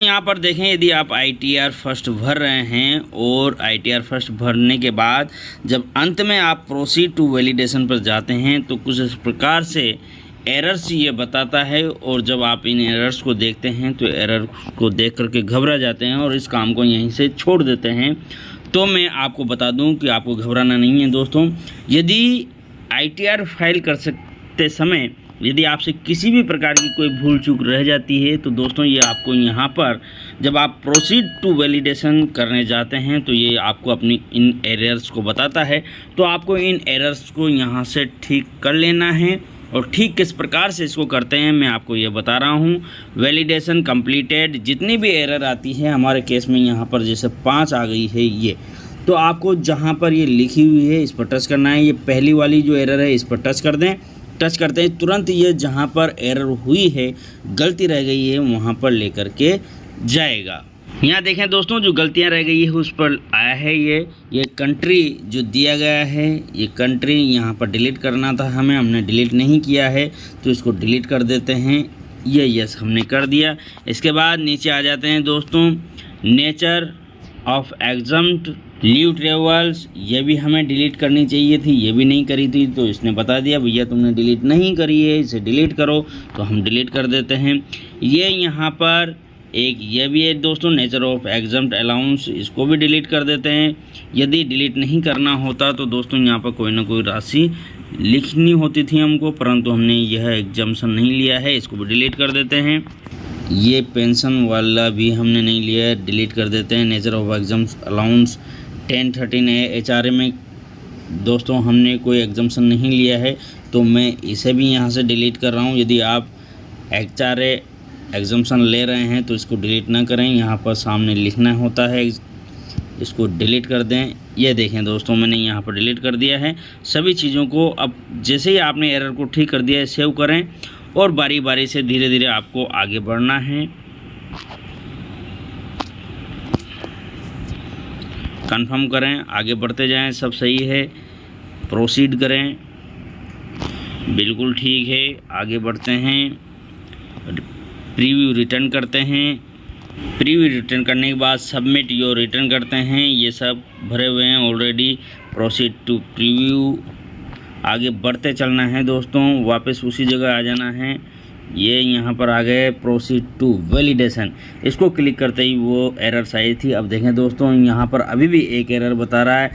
यहाँ पर देखें, यदि आप ITR फर्स्ट भर रहे हैं और ITR फर्स्ट भरने के बाद जब अंत में आप प्रोसीड टू वैलिडेशन पर जाते हैं तो कुछ इस प्रकार से एरर्स ये बताता है। और जब आप इन एरर्स को देखते हैं तो एरर को देख करके घबरा जाते हैं और इस काम को यहीं से छोड़ देते हैं। तो मैं आपको बता दूं कि आपको घबराना नहीं है दोस्तों। यदि ITR फाइल कर सकते समय यदि आपसे किसी भी प्रकार की कोई भूल चूक रह जाती है तो दोस्तों ये आपको यहाँ पर जब आप प्रोसीड टू वैलिडेशन करने जाते हैं तो ये आपको अपनी इन एरर्स को बताता है। तो आपको इन एरर्स को यहाँ से ठीक कर लेना है। और ठीक किस प्रकार से इसको करते हैं मैं आपको ये बता रहा हूँ। वैलिडेशन कंप्लीटेड, जितनी भी एरर आती है हमारे केस में यहाँ पर जैसे 5 आ गई है ये, तो आपको जहाँ पर ये लिखी हुई है इस पर टच करना है। ये पहली वाली जो एरर है इस पर टच कर दें। टच करते हैं तुरंत ये जहाँ पर एरर हुई है, गलती रह गई है, वहाँ पर लेकर के जाएगा। यहाँ देखें दोस्तों, जो गलतियाँ रह गई है उस पर आया है ये कंट्री जो दिया गया है, ये कंट्री यहाँ पर डिलीट करना था हमने डिलीट नहीं किया है तो इसको डिलीट कर देते हैं। ये यस हमने कर दिया। इसके बाद नीचे आ जाते हैं दोस्तों, nature of exempt leave travels, ये भी हमें डिलीट करनी चाहिए थी, ये भी नहीं करी थी तो इसने बता दिया भैया तुमने डिलीट नहीं करी है, इसे डिलीट करो। तो हम डिलीट कर देते हैं। ये यहाँ पर एक ये भी है दोस्तों, नेचर ऑफ एग्जम्प्ट अलाउंस, इसको भी डिलीट कर देते हैं। यदि डिलीट नहीं करना होता तो दोस्तों यहाँ पर कोई ना कोई राशि लिखनी होती थी हमको, परंतु हमने यह एग्जम्पशन नहीं लिया है, इसको भी डिलीट कर देते हैं। ये पेंशन वाला भी हमने नहीं लिया है, डिलीट कर देते हैं। नेचर ऑफ एग्जम्प्ट अलाउंस 1013 है, HRA में दोस्तों हमने कोई एग्जम्पशन नहीं लिया है तो मैं इसे भी यहाँ से डिलीट कर रहा हूँ। यदि आप HRA एग्जम्पशन ले रहे हैं तो इसको डिलीट ना करें, यहाँ पर सामने लिखना होता है, इसको डिलीट कर दें। ये देखें दोस्तों, मैंने यहाँ पर डिलीट कर दिया है सभी चीज़ों को। अब जैसे ही आपने एरर को ठीक कर दिया है, सेव करें और बारी बारी से धीरे धीरे आपको आगे बढ़ना है। कंफर्म करें, आगे बढ़ते जाएं, सब सही है, प्रोसीड करें, बिल्कुल ठीक है, आगे बढ़ते हैं, प्रीव्यू रिटर्न करते हैं। प्रीव्यू रिटर्न करने के बाद सबमिट योर रिटर्न करते हैं। ये सब भरे हुए हैं ऑलरेडी। प्रोसीड टू प्रीव्यू, आगे बढ़ते चलना है दोस्तों, वापस उसी जगह आ जाना है। ये यहाँ पर आ गए प्रोसीड टू वैलिडेशन, इसको क्लिक करते ही वो एरर आई थी। अब देखें दोस्तों, यहाँ पर अभी भी एक एरर बता रहा है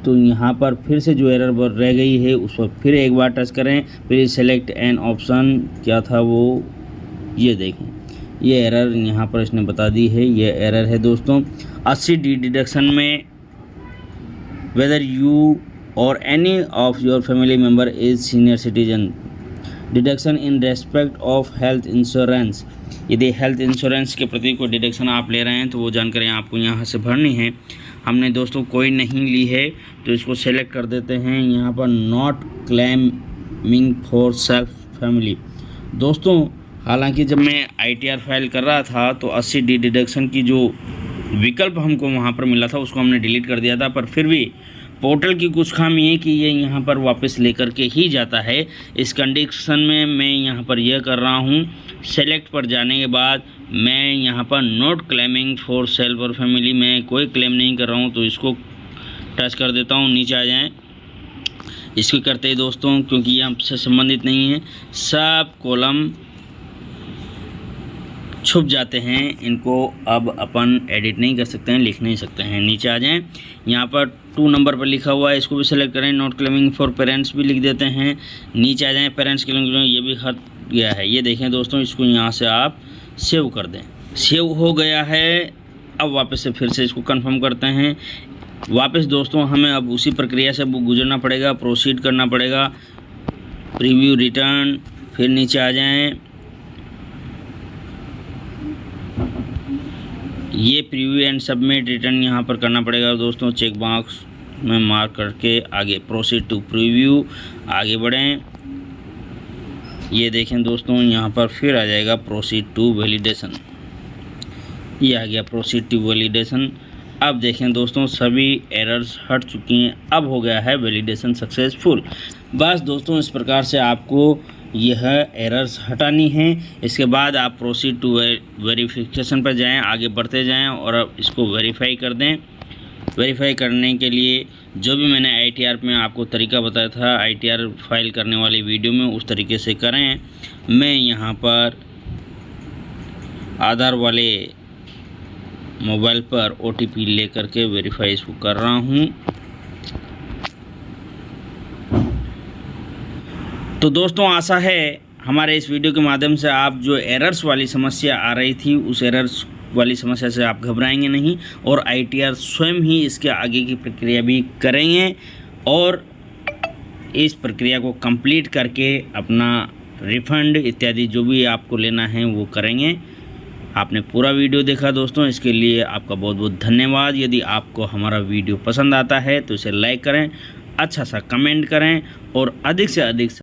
तो यहाँ पर फिर से जो एरर रह गई है उस पर फिर एक बार टच करें, फिर सेलेक्ट एन ऑप्शन, क्या था वो, ये देखें ये एरर यहाँ पर इसने बता दी है। ये एरर है दोस्तों 80D डिडक्शन में, वेदर यू और any of your family member is senior citizen, deduction in respect of health insurance. यदि हेल्थ इंश्योरेंस के प्रति कोई डिडक्शन आप ले रहे हैं तो वो जानकारी आपको यहाँ से भरनी है। हमने दोस्तों कोई नहीं ली है तो इसको सेलेक्ट कर देते हैं। यहाँ पर not claiming for self family. दोस्तों हालांकि जब मैं ITR फाइल कर रहा था तो 80D डिडक्शन की जो विकल्प हमको वहाँ पर मिला था उसको हमने डिलीट कर दिया था, पर फिर भी पोर्टल की कुछ खामी है कि ये यहाँ पर वापस लेकर के ही जाता है। इस कंडीशन में मैं यहाँ पर यह कर रहा हूँ, सेलेक्ट पर जाने के बाद मैं यहाँ पर नॉट क्लेमिंग फॉर सेल्फ और फैमिली, मैं कोई क्लेम नहीं कर रहा हूँ तो इसको टच कर देता हूँ। नीचे आ जाएं, इसको करते ही दोस्तों क्योंकि ये हमसे संबंधित नहीं है, सब कॉलम छुप जाते हैं, इनको अब अपन एडिट नहीं कर सकते हैं, लिख नहीं सकते हैं। नीचे आ जाएं, यहाँ पर 2 नंबर पर लिखा हुआ है, इसको भी सेलेक्ट करें। नॉट क्लेमिंग फॉर पेरेंट्स भी लिख देते हैं। नीचे आ जाएं, पेरेंट्स क्लेमिंग, ये भी हट गया है। ये देखें दोस्तों, इसको यहाँ से आप सेव कर दें। सेव हो गया है। अब वापस से फिर से इसको कंफर्म करते हैं। वापस दोस्तों हमें अब उसी प्रक्रिया से गुजरना पड़ेगा, प्रोसीड करना पड़ेगा। प्रीव्यू रिटर्न, फिर नीचे आ जाएँ, ये प्रीव्यू एंड सबमिट रिटर्न यहाँ पर करना पड़ेगा दोस्तों। चेक बॉक्स में मार्क करके आगे प्रोसीड टू प्रीव्यू, आगे बढ़ें। ये देखें दोस्तों, यहाँ पर फिर आ जाएगा प्रोसीड टू वैलिडेशन, ये आ गया प्रोसीड टू वैलिडेशन। अब देखें दोस्तों, सभी एरर्स हट चुकी हैं, अब हो गया है वैलिडेशन सक्सेसफुल। बस दोस्तों इस प्रकार से आपको यह एरर्स हटानी है। इसके बाद आप प्रोसीड टू वेरिफिकेशन पर जाएं, आगे बढ़ते जाएं और अब इसको वेरीफाई कर दें। वेरीफाई करने के लिए जो भी मैंने ITR में आपको तरीका बताया था ITR फाइल करने वाली वीडियो में, उस तरीके से करें। मैं यहाँ पर आधार वाले मोबाइल पर OTP लेकर के वेरीफाई इसको कर रहा हूँ। तो दोस्तों, आशा है हमारे इस वीडियो के माध्यम से आप जो एरर्स वाली समस्या आ रही थी, उस एरर्स वाली समस्या से आप घबराएंगे नहीं और ITR स्वयं ही इसके आगे की प्रक्रिया भी करेंगे और इस प्रक्रिया को कंप्लीट करके अपना रिफ़ंड इत्यादि जो भी आपको लेना है वो करेंगे। आपने पूरा वीडियो देखा दोस्तों, इसके लिए आपका बहुत बहुत धन्यवाद। यदि आपको हमारा वीडियो पसंद आता है तो इसे लाइक करें, अच्छा सा कमेंट करें और अधिक से अधिक